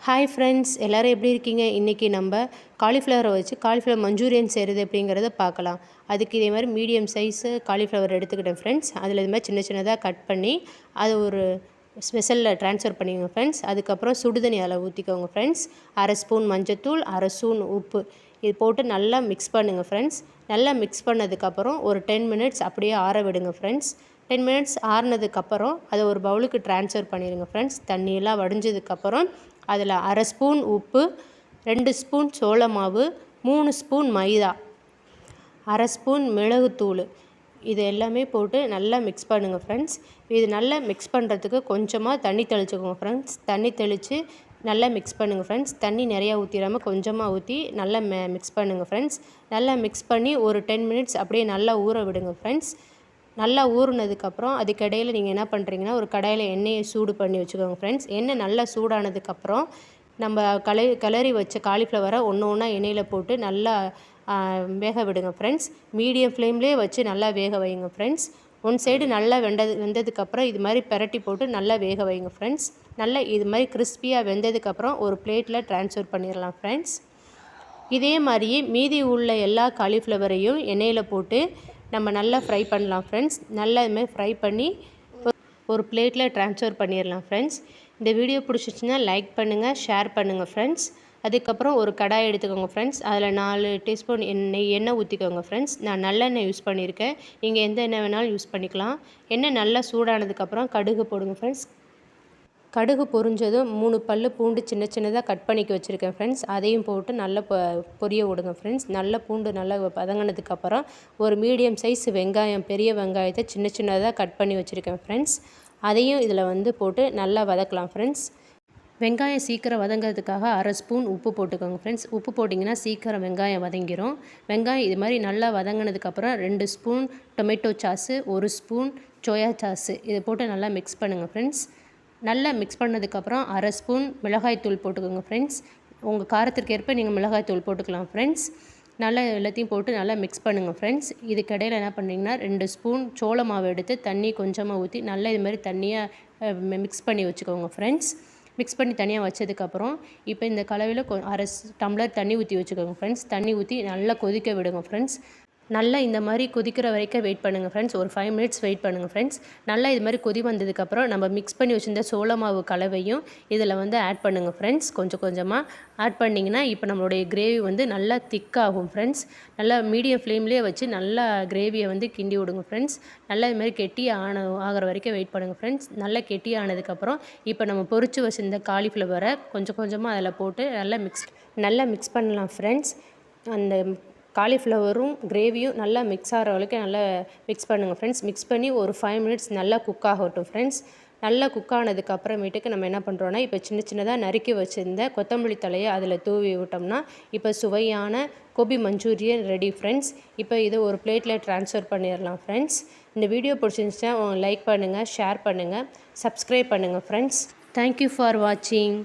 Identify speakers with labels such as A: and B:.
A: Hi friends, எல்லோரும் எப்படி இருக்கீங்க? இன்றைக்கி நம்ம காலிஃப்ளவரை வச்சு காலிஃப்ளவர் மஞ்சூரியன் செய்கிறது எப்படிங்கிறத பார்க்கலாம். அதுக்கு இதே மாதிரி மீடியம் சைஸு காலிஃப்ளவர் எடுத்துக்கிட்டேன் ஃப்ரெண்ட்ஸ். அதில் இது மாதிரி சின்ன சின்னதாக கட் பண்ணி அதை ஒரு ஸ்பெஷலில் ட்ரான்ஸ்ஃபர் பண்ணிக்கோங்க ஃப்ரெண்ட்ஸ். அதுக்கப்புறம் சுடுதண்ணி அதில் ஊற்றிக்கோங்க ஃப்ரெண்ட்ஸ். அரை ஸ்பூன் மஞ்சத்தூள், அரை ஸ்பூன் உப்பு இது போட்டு நல்லா மிக்ஸ் பண்ணுங்கள் ஃப்ரெண்ட்ஸ். நல்லா மிக்ஸ் பண்ணதுக்கப்புறம் ஒரு 10 மினிட்ஸ் அப்படியே ஆற விடுங்க ஃப்ரெண்ட்ஸ். 10 மினிட்ஸ் ஆறுனதுக்கப்புறம் அதை ஒரு பவுலுக்கு ட்ரான்ஸ்ஃபர் பண்ணிடுங்க ஃப்ரெண்ட்ஸ். தண்ணியெல்லாம் வடிஞ்சதுக்கப்புறம் அதில் அரை ஸ்பூன் உப்பு, 2 ஸ்பூன் சோள மாவு, 3 ஸ்பூன் மைதா, அரை ஸ்பூன் மிளகுத்தூள் இது எல்லாமே போட்டு நல்லா மிக்ஸ் பண்ணுங்கள் ஃப்ரெண்ட்ஸ். இது நல்லா மிக்ஸ் பண்ணுறதுக்கு கொஞ்சமாக தண்ணி தெளிச்சுக்கோங்க ஃப்ரெண்ட்ஸ். தண்ணி தெளித்து நல்லா மிக்ஸ் பண்ணுங்கள் ஃப்ரெண்ட்ஸ். தண்ணி நிறையா ஊற்றிடாமல் கொஞ்சமாக ஊற்றி நல்லா மிக்ஸ் பண்ணுங்கள் ஃப்ரெண்ட்ஸ். நல்லா மிக்ஸ் பண்ணி ஒரு 10 மினிட்ஸ் அப்படியே நல்லா ஊற விடுங்க ஃப்ரெண்ட்ஸ். நல்லா ஊறுனதுக்கப்புறம் அதுக்கிடையில் நீங்கள் என்ன பண்ணுறீங்கன்னா, ஒரு கடாயில் எண்ணெயை சூடு பண்ணி வச்சுக்கோங்க ஃப்ரெண்ட்ஸ். எண்ணெய் நல்லா சூடானதுக்கப்புறம் நம்ம கிளறி வச்ச காலிஃப்ளவரை ஒன்று ஒன்றா எண்ணெயில் போட்டு நல்லா வேக விடுங்க ஃப்ரெண்ட்ஸ். மீடியம் ஃப்ளேம்லேயே வச்சு நல்லா வேக வைங்க ஃப்ரெண்ட்ஸ். ஒன் சைடு நல்லா வெந்ததுக்கப்புறம் இது மாதிரி பெரட்டி போட்டு நல்லா வேக வைங்க ஃப்ரெண்ட்ஸ். நல்லா இது மாதிரி கிறிஸ்பியாக வெந்ததுக்கப்புறம் ஒரு பிளேட்டில் ட்ரான்ஸ்ஃபர் பண்ணிடலாம் ஃப்ரெண்ட்ஸ். இதே மாதிரியே மீதி உள்ள எல்லா காலிஃப்ளவரையும் எண்ணெயில் போட்டு நம்ம நல்லா ஃப்ரை பண்ணலாம் ஃப்ரெண்ட்ஸ். நல்லா இதுமாதிரி ஃப்ரை பண்ணி ஒரு பிளேட்டில் ட்ரான்ஸ்ஃபர் பண்ணிடலாம் ஃப்ரெண்ட்ஸ். இந்த வீடியோ பிடிச்சிச்சின்னா லைக் பண்ணுங்கள், ஷேர் பண்ணுங்கள் ஃப்ரெண்ட்ஸ். அதுக்கப்புறம் ஒரு கடாய் எடுத்துக்கோங்க ஃப்ரெண்ட்ஸ். அதில் 4 டீஸ்பூன் எண்ணெய் ஊற்றிக்கோங்க ஃப்ரெண்ட்ஸ். நான் நல்லெண்ணெய் யூஸ் பண்ணியிருக்கேன். நீங்கள் எந்த எண்ணெய் வேணாலும் யூஸ் பண்ணிக்கலாம். எண்ணெய் நல்லா சூடானதுக்கப்புறம் கடுகு போடுங்க ஃப்ரெண்ட்ஸ். கடுகு பொரிஞ்சதும் 3 பல்லு பூண்டு சின்ன சின்னதாக கட் பண்ணிக்க வச்சுருக்கேன் ஃப்ரெண்ட்ஸ். அதையும் போட்டு நல்லா பொரிய விடுங்க ஃப்ரெண்ட்ஸ். நல்ல பூண்டு நல்லா பதங்கினதுக்கப்புறம் ஒரு மீடியம் சைஸ் வெங்காயம், பெரிய வெங்காயத்தை சின்ன சின்னதாக கட் பண்ணி வச்சுருக்கேன் ஃப்ரெண்ட்ஸ். அதையும் இதில் போட்டு நல்லா வதக்கலாம் ஃப்ரெண்ட்ஸ். வெங்காயம் சீக்கிரம் வதங்கிறதுக்காக அரை ஸ்பூன் உப்பு போட்டுக்கோங்க ஃப்ரெண்ட்ஸ். உப்பு போட்டிங்கன்னா சீக்கிரம் வெங்காயம் வதங்கிடும். வெங்காயம் இது மாதிரி நல்லா வதங்கினதுக்கப்புறம் 2 spoon tomato sauce, 1 spoon soya sauce இதை போட்டு நல்லா மிக்ஸ் பண்ணுங்கள் ஃப்ரெண்ட்ஸ். நல்லா மிக்ஸ் பண்ணதுக்கப்புறம் அரை ஸ்பூன் மிளகாய்த்தூள் போட்டுக்கோங்க ஃப்ரெண்ட்ஸ். உங்கள் காரத்திற்கு ஏற்ப நீங்கள் மிளகாய்த்தூள் போட்டுக்கலாம் ஃப்ரெண்ட்ஸ். நல்லா எல்லாத்தையும் போட்டு நல்லா மிக்ஸ் பண்ணுங்கள் ஃப்ரெண்ட்ஸ். இதுக்கிடையில் என்ன பண்ணுறீங்கன்னா 2 ஸ்பூன் சோள மாவு எடுத்து தண்ணி கொஞ்சமாக ஊற்றி நல்லா இது மாதிரி தண்ணியாக மிக்ஸ் பண்ணி வச்சுக்கோங்க ஃப்ரெண்ட்ஸ். மிக்ஸ் பண்ணி தனியாக வச்சதுக்கப்புறம் இப்போ இந்த கலவையில் அரை டம்ளர் தண்ணி ஊற்றி வச்சுக்கோங்க ஃப்ரெண்ட்ஸ். தண்ணி ஊற்றி நல்லா கொதிக்க விடுங்க ஃப்ரெண்ட்ஸ். நல்லா இந்த மாதிரி கொதிக்கிற வரைக்கும் வெயிட் பண்ணுங்கள் ஃப்ரெண்ட்ஸ். ஒரு 5 மினிட்ஸ் வெயிட் பண்ணுங்கள் ஃப்ரெண்ட்ஸ். நல்லா இது மாதிரி கொதி வந்ததுக்கப்புறம் நம்ம மிக்ஸ் பண்ணி வச்சுருந்த சோள மாவு கலவையும் இதில் ஆட் பண்ணுங்கள் ஃப்ரெண்ட்ஸ். கொஞ்சம் கொஞ்சமாக ஆட் பண்ணிங்கன்னா இப்போ நம்மளுடைய கிரேவி நல்லா திக்காகும் ஃப்ரெண்ட்ஸ். நல்லா மீடியம் ஃப்ளேம்லேயே வச்சு நல்லா கிரேவியை கிண்டி விடுங்க ஃப்ரெண்ட்ஸ். நல்லா இது மாதிரி கெட்டி ஆகிற வரைக்கும் வெயிட் பண்ணுங்கள் ஃப்ரெண்ட்ஸ். நல்லா கெட்டி ஆனதுக்கப்புறம் இப்போ நம்ம பொரிச்சு வச்சுருந்த காலிஃப்ளவரை கொஞ்சம் கொஞ்சமாக அதில் போட்டு நல்லா மிக்ஸ் பண்ணலாம் ஃப்ரெண்ட்ஸ். அந்த காலிஃப்ளவரும் கிரேவியும் நல்லா மிக்ஸ் ஆகிற வரைக்கும் நல்லா மிக்ஸ் பண்ணுங்கள் ஃப்ரெண்ட்ஸ். மிக்ஸ் பண்ணி ஒரு 5 மினிட்ஸ் நல்லா குக் ஆகட்டும் ஃப்ரெண்ட்ஸ். நல்லா குக் ஆனதுக்கு அப்புறமேட்டுக்கு நம்ம என்ன பண்ணுறோன்னா, இப்போ சின்ன சின்னதாக நறுக்கி வச்சுருந்த கொத்தமல்லி தலையை அதில் தூவி விட்டோம்னா இப்போ சுவையான கோபி மஞ்சூரியன் ரெடி ஃப்ரெண்ட்ஸ். இப்போ இதை ஒரு பிளேட்டில் ட்ரான்ஸ்ஃபர் பண்ணிடலாம் ஃப்ரெண்ட்ஸ். இந்த வீடியோ பிடிச்சிருந்துச்சுன்னா லைக் பண்ணுங்கள், ஷேர் பண்ணுங்கள், சப்ஸ்கிரைப் பண்ணுங்கள் ஃப்ரெண்ட்ஸ். தேங்க்யூ ஃபார் வாட்சிங்.